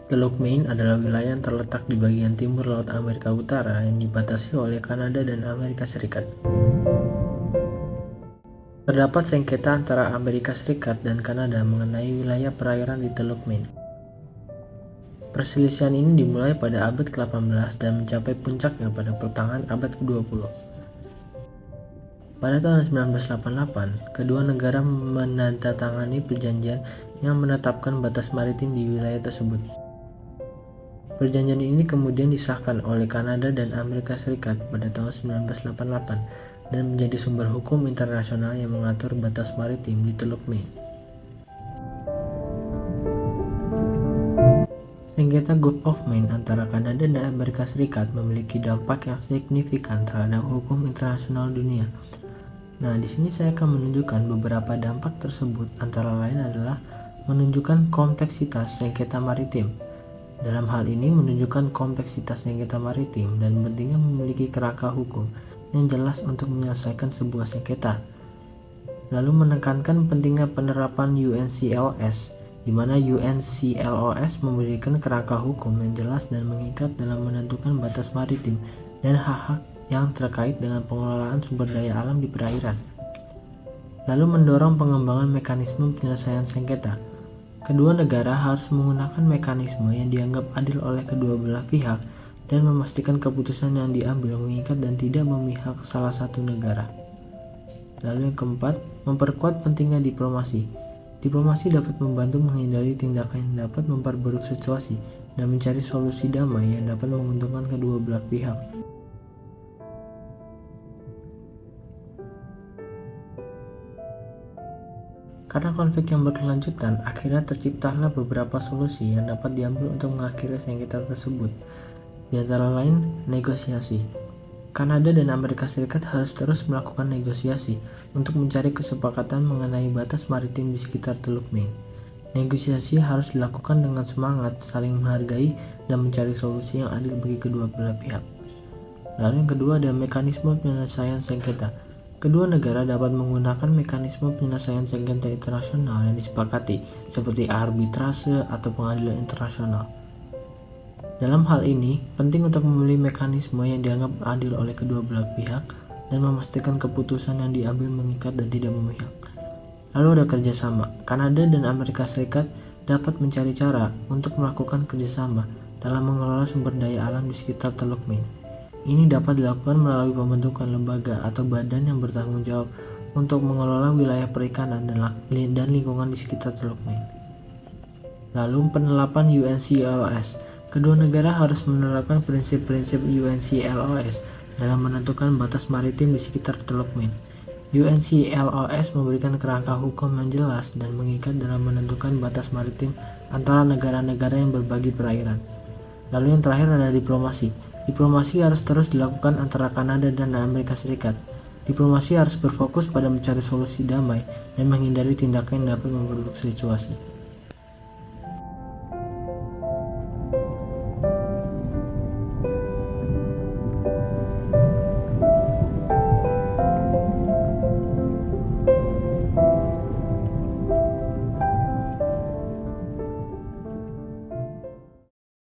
Teluk Maine adalah wilayah yang terletak di bagian timur Laut Amerika Utara yang dibatasi oleh Kanada dan Amerika Serikat. Terdapat sengketa antara Amerika Serikat dan Kanada mengenai wilayah perairan di Teluk Maine. Perselisihan ini dimulai pada abad ke-18 dan mencapai puncaknya pada pertengahan abad ke-20. Pada tahun 1988, kedua negara menandatangani perjanjian yang menetapkan batas maritim di wilayah tersebut. Perjanjian ini kemudian disahkan oleh Kanada dan Amerika Serikat pada tahun 1988 dan menjadi sumber hukum internasional yang mengatur batas maritim di Teluk Maine. Sengketa Gulf of Maine antara Kanada dan Amerika Serikat memiliki dampak yang signifikan terhadap hukum internasional dunia. Nah, di sini saya akan menunjukkan beberapa dampak tersebut, antara lain adalah menunjukkan kompleksitas sengketa maritim. Dalam hal ini menunjukkan kompleksitas sengketa maritim dan pentingnya memiliki kerangka hukum yang jelas untuk menyelesaikan sebuah sengketa. Lalu menekankan pentingnya penerapan UNCLOS, di mana UNCLOS memberikan kerangka hukum yang jelas dan mengikat dalam menentukan batas maritim dan hak-hak yang terkait dengan pengelolaan sumber daya alam di perairan. Lalu mendorong pengembangan mekanisme penyelesaian sengketa. Kedua negara harus menggunakan mekanisme yang dianggap adil oleh kedua belah pihak dan memastikan keputusan yang diambil mengikat dan tidak memihak salah satu negara. Lalu yang keempat, memperkuat pentingnya diplomasi. Diplomasi dapat membantu menghindari tindakan yang dapat memperburuk situasi dan mencari solusi damai yang dapat menguntungkan kedua belah pihak. Karena konflik yang berkelanjutan, akhirnya terciptalah beberapa solusi yang dapat diambil untuk mengakhiri sengketa tersebut. Di antara lain, negosiasi. Kanada dan Amerika Serikat harus terus melakukan negosiasi untuk mencari kesepakatan mengenai batas maritim di sekitar Teluk Maine. Negosiasi harus dilakukan dengan semangat, saling menghargai, dan mencari solusi yang adil bagi kedua belah pihak. Lalu yang kedua ada mekanisme penyelesaian sengketa. Kedua negara dapat menggunakan mekanisme penyelesaian sengketa internasional yang disepakati, seperti arbitrase atau pengadilan internasional. Dalam hal ini, penting untuk memilih mekanisme yang dianggap adil oleh kedua belah pihak dan memastikan keputusan yang diambil mengikat dan tidak memihak. Lalu ada kerjasama. Kanada dan Amerika Serikat dapat mencari cara untuk melakukan kerjasama dalam mengelola sumber daya alam di sekitar Teluk Maine. Ini dapat dilakukan melalui pembentukan lembaga atau badan yang bertanggung jawab untuk mengelola wilayah perikanan dan lingkungan di sekitar Teluk Maine. Lalu penerapan UNCLOS. Kedua negara harus menerapkan prinsip-prinsip UNCLOS dalam menentukan batas maritim di sekitar Teluk Maine. UNCLOS memberikan kerangka hukum yang jelas dan mengikat dalam menentukan batas maritim antara negara-negara yang berbagi perairan. Lalu yang terakhir ada diplomasi. Diplomasi harus terus dilakukan antara Kanada dan Amerika Serikat. Diplomasi harus berfokus pada mencari solusi damai dan menghindari tindakan yang dapat memperburuk situasi.